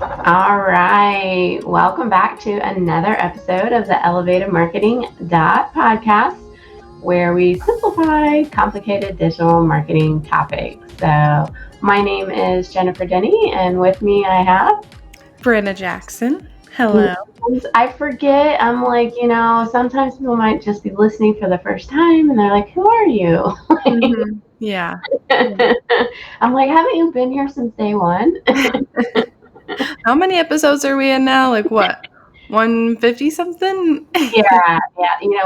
All right. Welcome back to another episode of the Elevated Marketing podcast, where we simplify complicated digital marketing topics. So, my name is Jennifer Denny, and with me I have Brenna Jackson. Hello. I forget. I'm like, sometimes people might just be listening for the first time and they're like, who are you? Yeah. I'm like, haven't you been here since day one? How many episodes are we in now? Like what? 150 something? Yeah.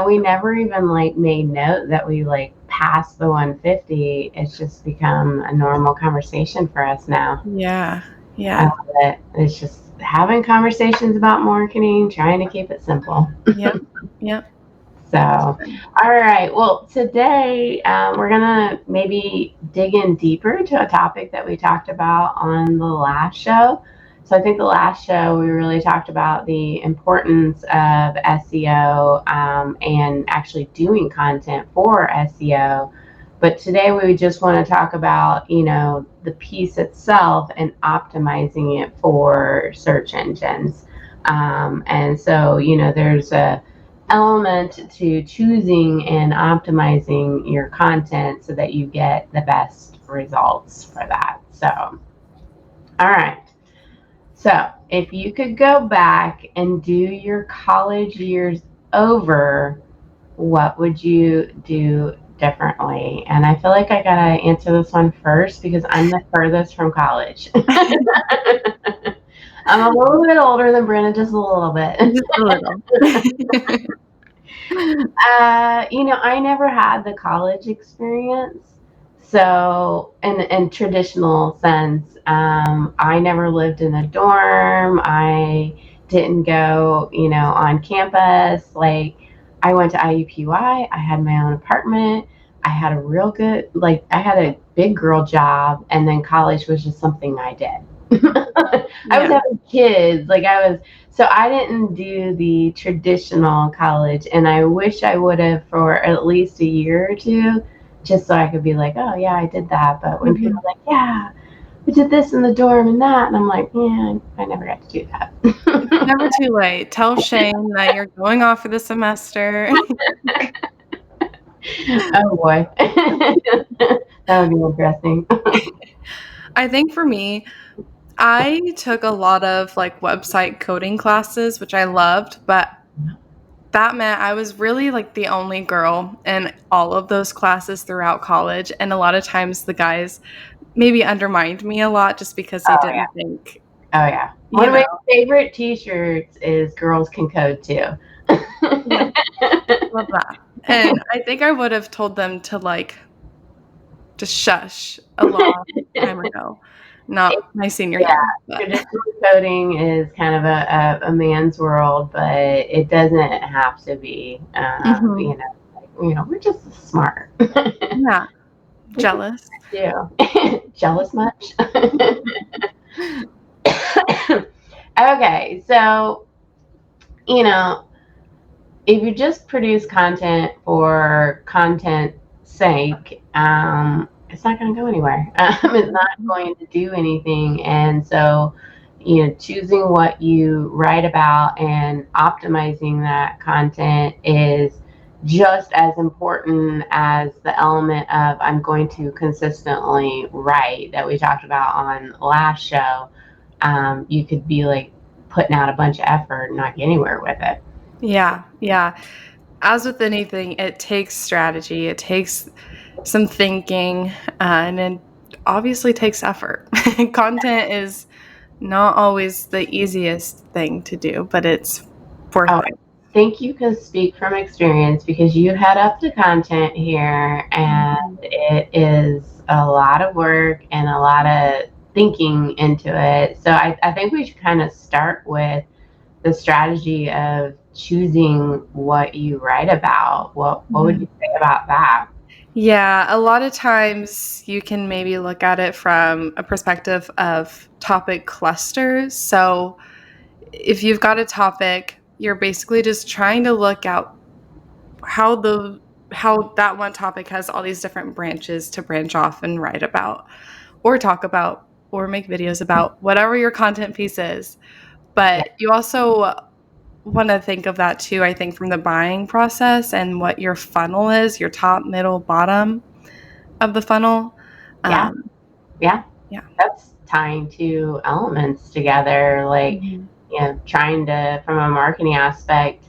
We never even made note that we passed the 150. It's just become a normal conversation for us now. Yeah. I Yeah. love it. It's just having conversations about marketing, trying to keep it simple. Yep. Yep. So, all right. Well, today we're going to maybe dig in deeper to a topic that we talked about on the last show. So, I think the last show we really talked about the importance of SEO and actually doing content for SEO. But today we just want to talk about, the piece itself and optimizing it for search engines. And so, there's a element to choosing and optimizing your content so that you get the best results for that. So, all right. So, if you could go back and do your college years over, what would you do differently? And I feel like I got to answer this one first because I'm the furthest from college. I'm a little bit older than Brandon, just a little bit. Just a little. I never had the college experience. So, in traditional sense, I never lived in a dorm. I didn't go, on campus. I went to IUPUI. I had my own apartment. I had a real good, I had a big girl job, and then college was just something I did. I was having kids. So I didn't do the traditional college, and I wish I would have for at least a year or two, just so I could be like, oh yeah, I did that. But when people are like, yeah, we did this in the dorm and that, and I'm like, yeah, I never got to do that. Never too late. Tell Shane that you're going off for the semester. Oh boy, that would be interesting. I think for me, I took a lot of website coding classes, which I loved, but that meant I was really the only girl in all of those classes throughout college. And a lot of times the guys maybe undermined me a lot just because they didn't think, Oh yeah. One of my favorite T-shirts is "Girls Can Code Too." Yeah, love that. And I think I would have told them to just shush a long time ago. Not my senior year. But. Traditional coding is kind of a man's world, but it doesn't have to be. We're just smart. Yeah. Jealous. Yeah. Jealous much? Okay, so if you just produce content for content's sake, it's not going to go anywhere. It's not going to do anything. And so, choosing what you write about and optimizing that content is just as important as the element of I'm going to consistently write that we talked about on last show. You could be putting out a bunch of effort and not get anywhere with it. Yeah. Yeah. As with anything, it takes strategy. It takes some thinking, and it obviously takes effort. Content is not always the easiest thing to do, but it's worth it. I think you can speak from experience because you head up the content here, and it is a lot of work and a lot of thinking into it. So I think we should kind of start with the strategy of choosing what you write about. What would you say about that? Yeah, a lot of times you can maybe look at it from a perspective of topic clusters. So if you've got a topic, you're basically just trying to look at how that one topic has all these different branches to branch off and write about or talk about. or make videos about whatever your content piece is. Yeah. But you also want to think of that too, I think, from the buying process and what your funnel is, your top, middle, bottom of the funnel. Yeah. Um, Yeah. yeah. That's tying two elements together, like, Mhm. trying to, from a marketing aspect,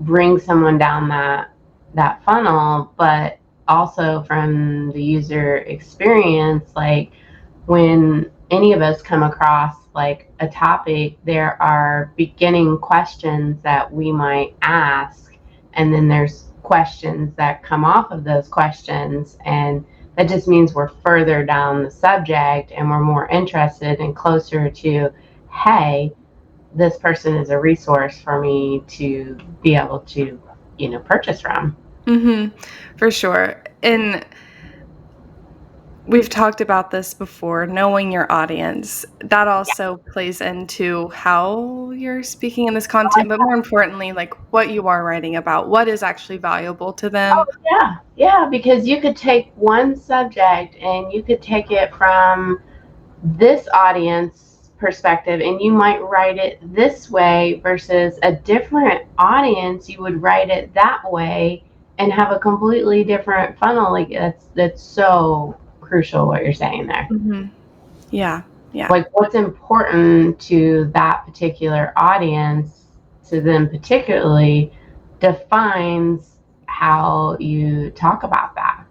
bring someone down that funnel, but also from the user experience, like when any of us come across like a topic, there are beginning questions that we might ask, and then there's questions that come off of those questions, and that just means we're further down the subject and we're more interested and closer to, hey, this person is a resource for me to be able to, purchase from. Mhm. For sure. And we've talked about this before, knowing your audience. That Yeah. also plays into how you're speaking in this content, but more importantly, like what you are writing about, what is actually valuable to them. Yeah, yeah, because you could take one subject and you could take it from this audience perspective and you might write it this way versus a different audience, you would write it that way and have a completely different funnel. Like that's so crucial what you're saying there. Mhm. Yeah. Yeah. Like what's important to that particular audience, to them particularly, defines how you talk about that.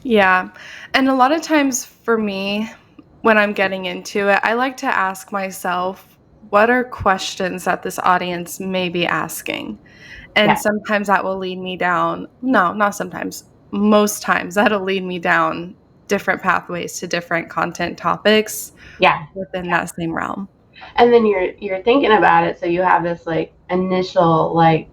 Yeah. And a lot of times for me, when I'm getting into it, I like to ask myself, what are questions that this audience may be asking? And Yeah, sometimes that will lead me down, no, not sometimes, most times that'll lead me down different pathways to different content topics yeah. within that same realm. And then you're thinking about it, so you have this like initial, like,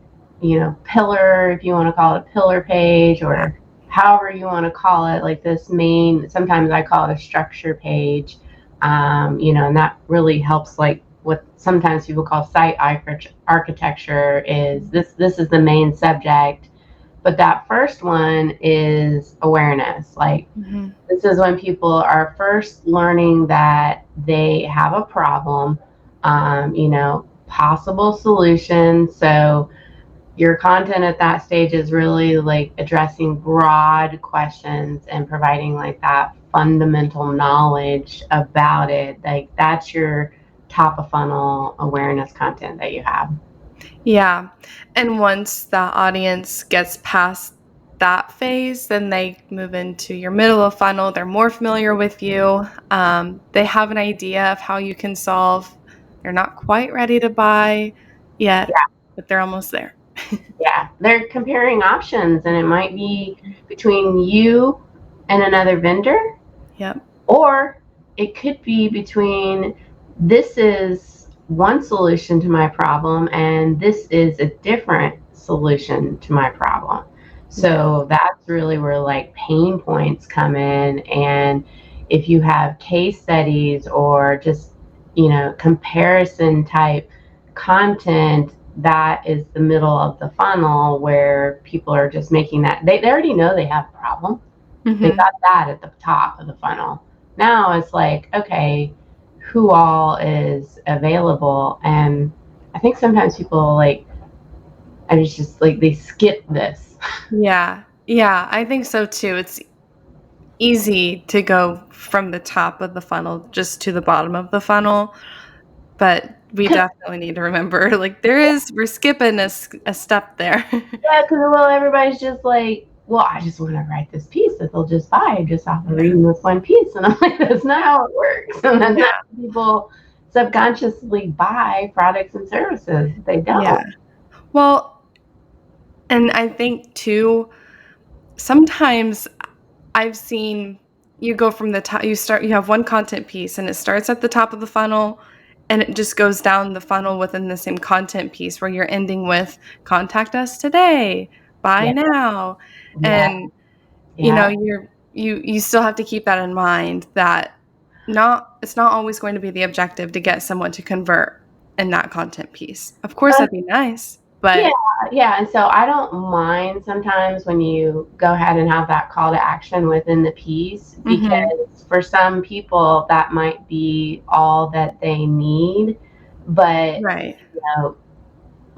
pillar, if you want to call it a pillar page, or however you want to call it, like this main, sometimes I call it a structure page. And that really helps, like what sometimes people call site architecture, is this is the main subject, but that first one is awareness. Like Mhm. this is when people are first learning that they have a problem, possible solutions. So your content at that stage is really like addressing broad questions and providing like that fundamental knowledge about it. Like that's your top of funnel awareness content that you have. Yeah. And once the audience gets past that phase, then they move into your middle of funnel. They're more familiar with you. They have an idea of how you can solve. They're not quite ready to buy yet, but they're almost there. Yeah, they're comparing options, and it might be between you and another vendor, Yep. or it could be between, this is one solution to my problem and this is a different solution to my problem. Yeah. So that's really where like pain points come in. And if you have case studies or just, comparison type content, that is the middle of the funnel where people are just making that, they already know they have a problem. They Hmm. got that at the top of the funnel. Now it's like, okay, who all is available? And I think sometimes people like, and it's just like they skip this. Yeah. Yeah. I think so too. It's easy to go from the top of the funnel just to the bottom of the funnel. But we Because, definitely need to remember, like, we're skipping a step there. yeah, because, well, everybody's just like, well, I just want to write this piece that they'll just buy just off of Yeah, reading this one piece. And I'm like, that's not how it works. And that's yeah, not how people subconsciously buy products and services. They yeah. don't. Well, and I think too, sometimes I've seen you go from the top you have one content piece and it starts at the top of the funnel and it just goes down the funnel within the same content piece where you're ending with contact us today, buy Yeah. now. Yeah. And Yeah. you still have to keep that in mind that not it's not always going to be the objective to get someone to convert in that content piece. Of course, But that'd be nice. But Yeah. And so I don't mind sometimes when you go ahead and have that call to action within the piece, mhm, because for some people that might be all that they need. But, right. you know,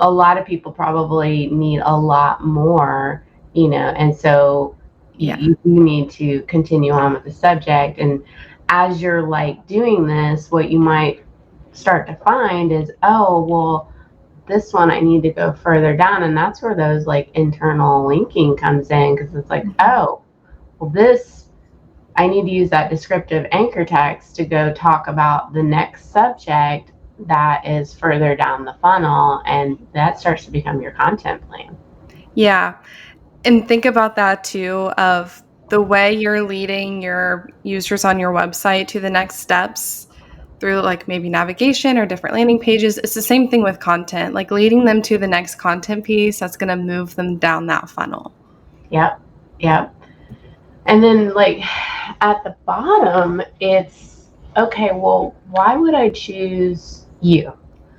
a lot of people probably need a lot more, and so Yeah. you need to continue on with the subject. And as you're like doing this, what you might start to find is, oh, well, this one I need to go further down. And that's where those like internal linking comes in, because it's like, Mhm. oh, well, this, I need to use that descriptive anchor text to go talk about the next subject that is further down the funnel. And that starts to become your content plan. Yeah. And think about that too of the way you're leading your users on your website to the next steps through like maybe navigation or different landing pages. It's the same thing with content, like leading them to the next content piece that's going to move them down that funnel. Yep. Yep. And then, like, at the bottom, it's okay, well, why would I choose you?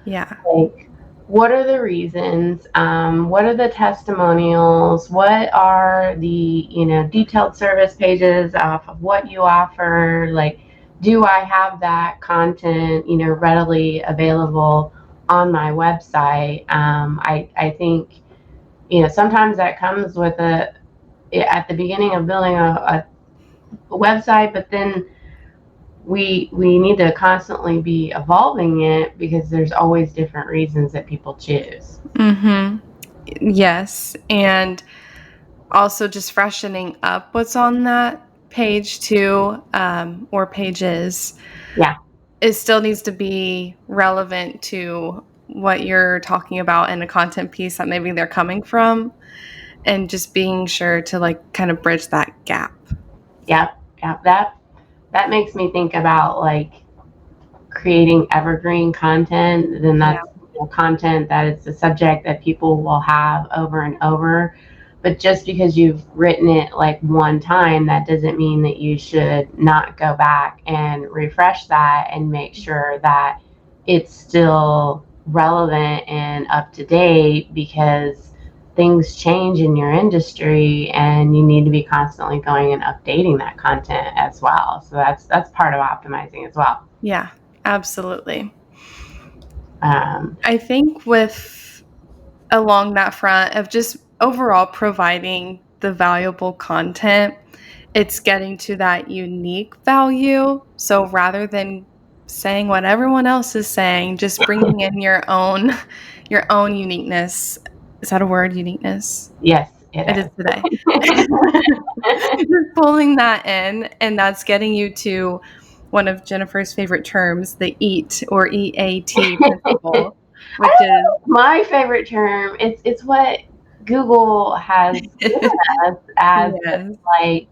Yeah. Like, what are the reasons? What are the testimonials? What are the, detailed service pages off of what you offer? Like, do I have that content, readily available on my website? I think, sometimes that comes with at the beginning of building a website, but then we need to constantly be evolving it, because there's always different reasons that people choose. Mhm. Yes, and also just freshening up what's on that page too, or pages. Yeah. It still needs to be relevant to what you're talking about in a content piece that maybe they're coming from, and just being sure to like kind of bridge that gap. Yep. Yep. That makes me think about like creating evergreen content. Then Yeah. that's, content that it's a subject that people will have over and over. But just because you've written it like one time, that doesn't mean that you should not go back and refresh that and make sure that it's still relevant and up to date, because things change in your industry and you need to be constantly going and updating that content as well. So that's part of optimizing as well. Yeah, absolutely. Um, I think with along that front of just overall providing the valuable content, it's getting to that unique value. So rather than saying what everyone else is saying, just bringing in your own uniqueness. Is that a word, uniqueness? yes, it It is is. today. Just pulling that in, and that's getting you to one of Jennifer's favorite terms, the EAT or EAT I principle, which don't is know. My favorite term. It's what Google has given us as yes. like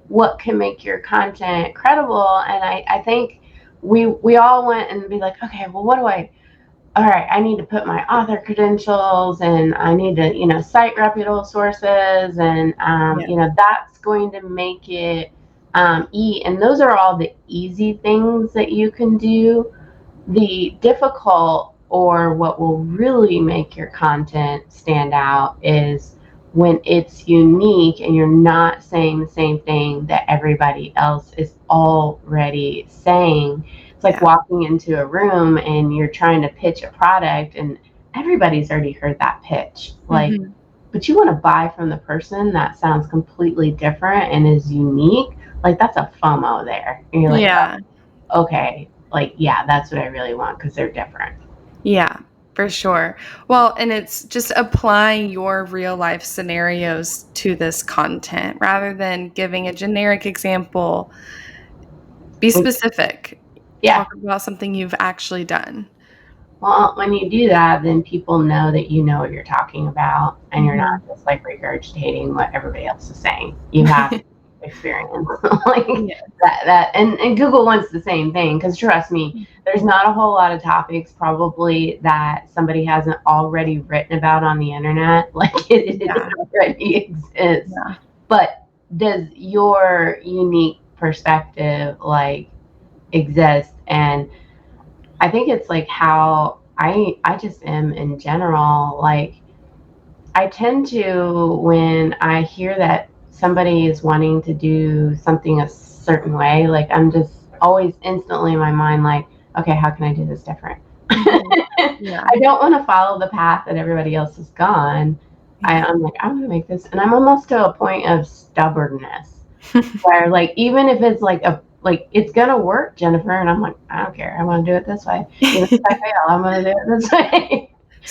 what can make your content credible. And I think we all went and be like, okay, well, what do I? All right, I need to put my author credentials, and I need to, cite reputable sources, and Yeah. that's going to make it and those are all the easy things that you can do. The difficult, or what will really make your content stand out, is when it's unique and you're not saying the same thing that everybody else is already saying. It's like Yeah. walking into a room and you're trying to pitch a product, and everybody's already heard that pitch. Like, Mhm. but you want to buy from the person that sounds completely different and is unique. Like, that's a FOMO there. And you're like, Yeah. okay, like, yeah, that's what I really want, because they're different. Yeah, for sure. Well, and it's just applying your real life scenarios to this content rather than giving a generic example. Be specific. Yeah. Talk about something you've actually done. Well, when you do that, then people know that you know what you're talking about, and you're Mhm. not just like regurgitating what everybody else is saying. You have experience. Like Yeah. and Google wants the same thing, because trust me, there's not a whole lot of topics probably that somebody hasn't already written about on the internet. Like, it Yeah. already exists. Yeah. But does your unique perspective like exist? And I think it's like how I just am in general. Like, I tend to, when I hear that somebody is wanting to do something a certain way, like I'm just always instantly in my mind, like, okay, how can I do this different? Mhm. Yeah. I don't want to follow the path that everybody else has gone. Yeah. I'm like, I'm gonna make this, and I'm almost to a point of stubbornness where, like, even if it's like it's gonna work, Jennifer, and I'm like, I don't care, I want to do it this way. Even if I fail, I'm gonna do it this way.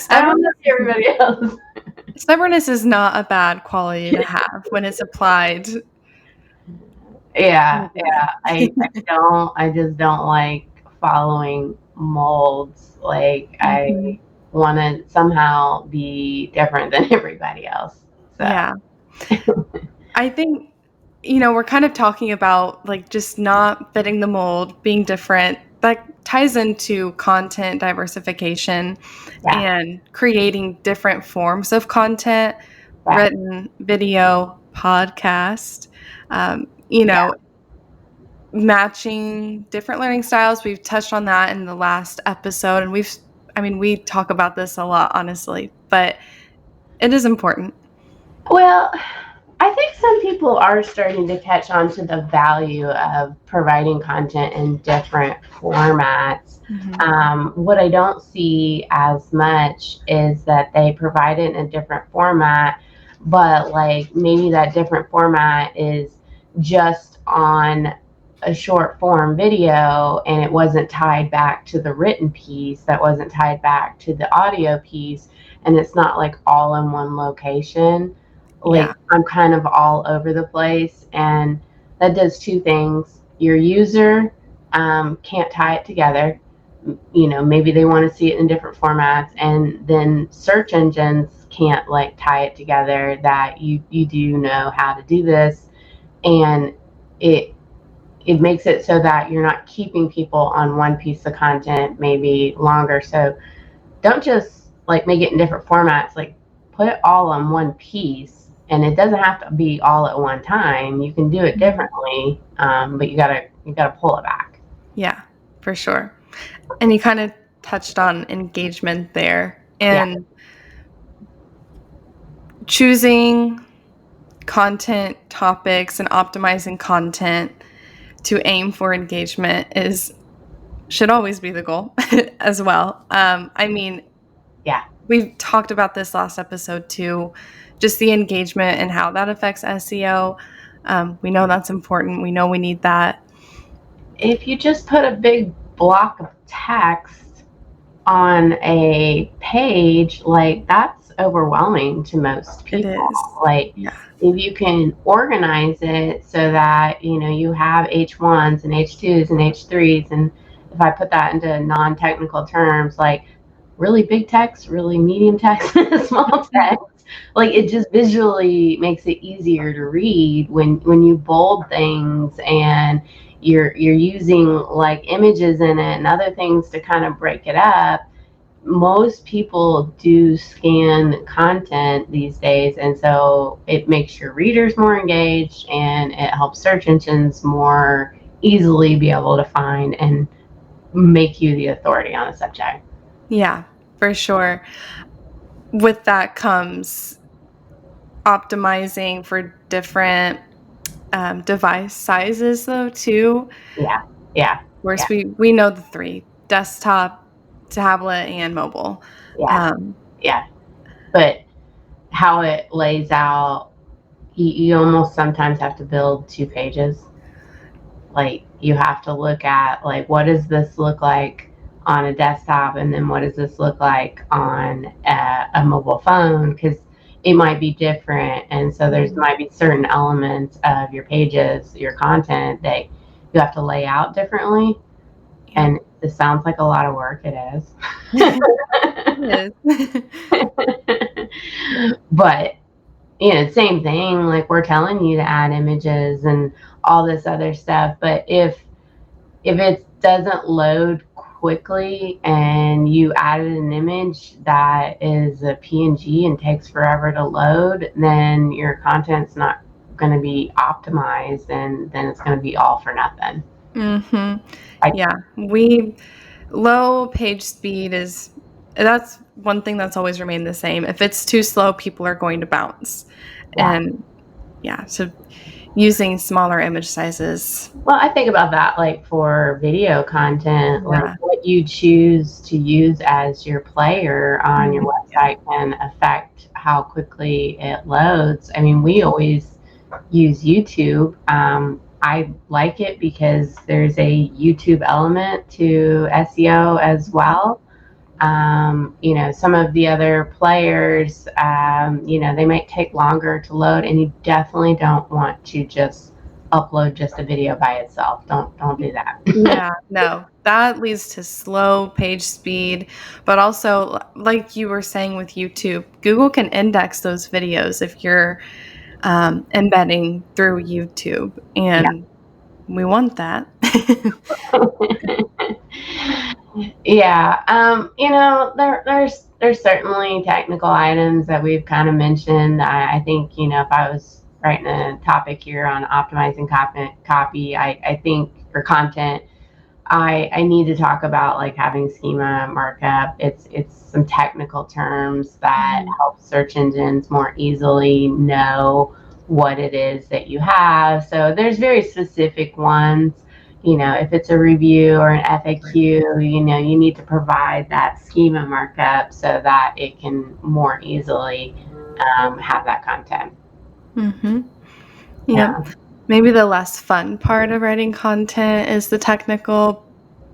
I don't want Stubbornness to see everybody else. stubbornness is not a bad quality to have when it's applied in a Yeah, good way. yeah. I just don't like following molds. Like, Mhm. I want to somehow be different than everybody else. So, Yeah. I think, we're kind of talking about like just not fitting the mold, being different. That ties into content diversification yeah, and creating different forms of content, yeah, written, video, podcast, um, you yeah. know, matching different learning styles. We've touched on that in the last episode, and we talk about this a lot, honestly, but it is important. Well, I think some people are starting to catch on to the value of providing content in different formats. Mhm. What I don't see as much is that they provide it in a different format, but like maybe that different format is just on a short form video and it wasn't tied back to the written piece, that wasn't tied back to the audio piece, and it's not like all in one location. Yeah. Like, I'm kind of all over the place, and that does two things. Your user can't tie it together. Maybe they want to see it in different formats, and then search engines can't like tie it together that you do know how to do this, and it it makes it so that you're not keeping people on one piece of content maybe longer. So don't just like make it in different formats. Like, put it all on one piece, and it doesn't have to be all at one time. You can do it Mhm. differently, but you gotta pull it back. Yeah, for sure. And you kind of touched on engagement there Yeah, and choosing content topics and optimizing content to aim for engagement is should always be the goal as well. yeah. We've talked about this last episode too, just the engagement and how that affects SEO. We know that's important. We know we need that. If you just put a big block of text on a page, like, that's overwhelming to most It people. is. Like, Yeah. if you can organize it so that you have H1s and H2s and H3s, and if I put that into non-technical terms, like really big text, really medium text, small text, like, it just visually makes it easier to read when you bold things, and you're using like images in it and other things to kind of break it up. Most people do scan content these days, and so it makes your readers more engaged, and it helps search engines more easily be able to find and make you the authority on a subject. Yeah, for sure. With that comes optimizing for different device sizes, though, too. Yeah, yeah, Of course, yeah, we know the three: desktop, tablet, and mobile. yeah, Um, yeah. But how it lays out, you almost sometimes have to build 2 pages. Like, you have to look at, like, what does this look like on a desktop, and then what does this look like on a mobile phone, because it might be different, and so there's Mhm. might be certain elements of your pages, your content, that you have to lay out differently. Yeah. And this sounds like a lot of work. It is. It is. But same thing, like, we're telling you to add images and all this other stuff, but if it doesn't load quickly and you added an image that is a PNG and takes forever to load, then your content's not going to be optimized, and then it's going to be all for nothing. Mhm. I, Yeah, we low page speed is that's one thing that's always remained the same. If it's too slow, people are going to bounce. Yeah. And yeah, so using smaller image sizes. Well, I think about that like for video content, like Yeah. what you choose to use as your player on your Yeah. website can affect how quickly it loads. I mean, we always use YouTube. I like it because there's a YouTube element to SEO as well. Some of the other players, they might take longer to load, and you definitely don't want to just upload just a video by itself. Don't do that. Yeah, no, that leads to slow page speed, but also, like you were saying with YouTube, Google can index those videos if you're embedding through YouTube, Yeah. and we want that. Yeah. There's certainly technical items that we've kind of mentioned. I think, if I was writing a topic here on optimizing copy, I think, or content, I need to talk about like having schema markup. It's some technical terms that Mhm. help search engines more easily know what it is that you have. So there's very specific ones. If it's a review or an FAQ, you need to provide that schema markup so that it can more easily have that content. Mhm. Yep. Yeah. Maybe the less fun part of writing content is the technical,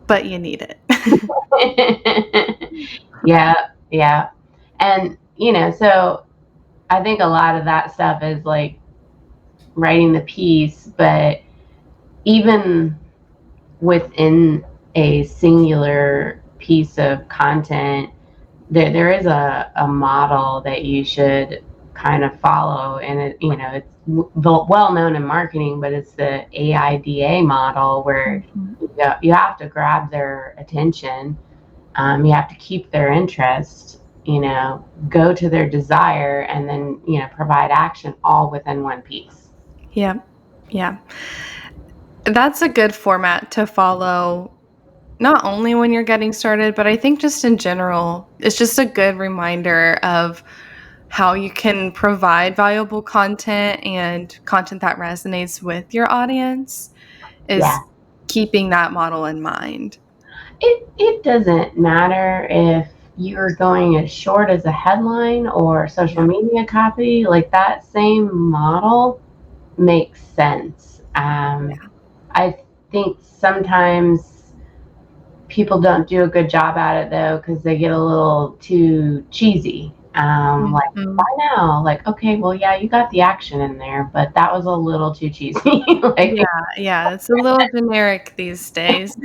but you need it. Yeah, yeah. And, so I think a lot of that stuff is like writing the piece, but even within a singular piece of content, there is a model that you should kind of follow. And it's well known in marketing, but it's the AIDA model where Mhm. you have to grab their attention. You have to keep their interest, go to their desire, and then, provide action all within one piece. Yeah. Yeah. That's a good format to follow, not only when you're getting started, but I think just in general. It's just a good reminder of how you can provide valuable content and content that resonates with your audience Yeah. is keeping that model in mind. It doesn't matter if you're going as short as a headline or social Yeah. media copy, like that same model makes sense. I think sometimes people don't do a good job at it though because they get a little too cheesy. Like by Mhm. now, like, okay, well, yeah, you got the action in there, but that was a little too cheesy. Yeah, Like, yeah, it's a little generic these days.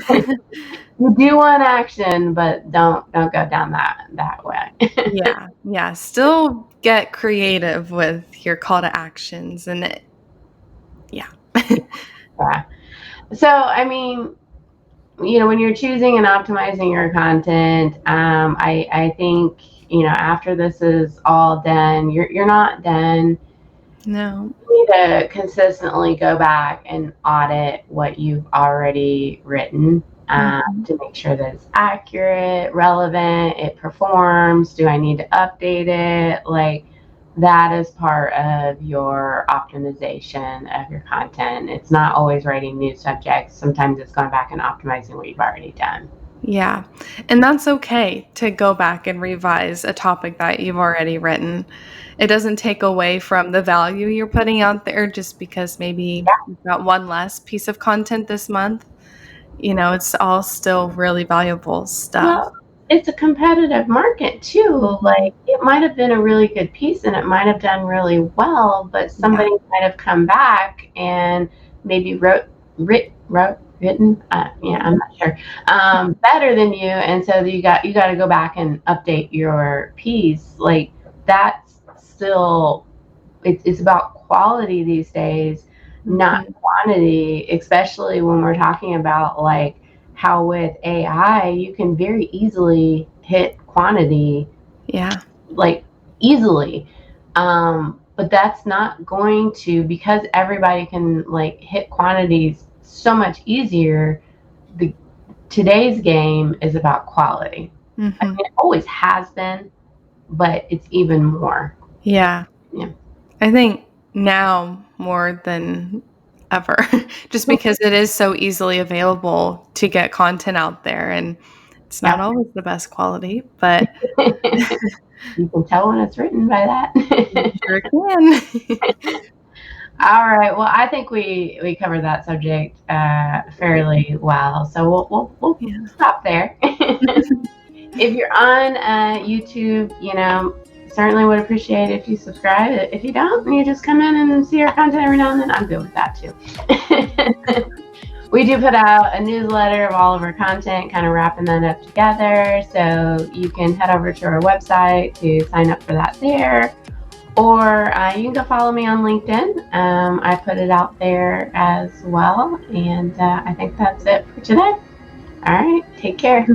you do want action, but don't go down that way. Yeah, yeah, still get creative with your call to actions and yeah. Yeah. So, I mean, when you're choosing and optimizing your content, I think, after this is all done, you're not done. No. You need to consistently go back and audit what you've already written, Mhm. to make sure that it's accurate, relevant, it performs. Do I need to update it? Like, that is part of your optimization of your content. It's not always writing new subjects. Sometimes it's going back and optimizing what you've already done. Yeah, and that's okay to go back and revise a topic that you've already written. It doesn't take away from the value you're putting out there just because maybe you've got one less piece of content this month. It's all still really valuable stuff. Well, it's a competitive market too. Mhm. Like, it might have been a really good piece and it might have done really well, but Yeah. somebody might have come back and maybe written, yeah, I'm not sure, better than you. And so you got to go back and update your piece. Like, that's still, it's about quality these days, not Mhm. quantity, especially when we're talking about like how with AI you can very easily hit quantity, Yeah. like, easily. But that's not going to, because everybody can like hit quantities so much easier. The Today's game is about quality. I Mhm. mean, it always has been, but it's even more. Yeah. Yeah. I think now more than ever, just because it is so easily available to get content out there, and it's not Yeah. always the best quality, but You can tell when it's written by you that. sure can. All right. Well, I think we covered that subject fairly well, so we'll Yeah. stop there. If you're on YouTube, certainly would appreciate if you subscribe. If you don't, and you just come in and see our content every now and then, I'm good with that too. We do put out a newsletter of all of our content, kind of wrapping that up together. So you can head over to our website to sign up for that there. Or you can go follow me on LinkedIn. I put it out there as well. And I think that's it for today. All right. Take care.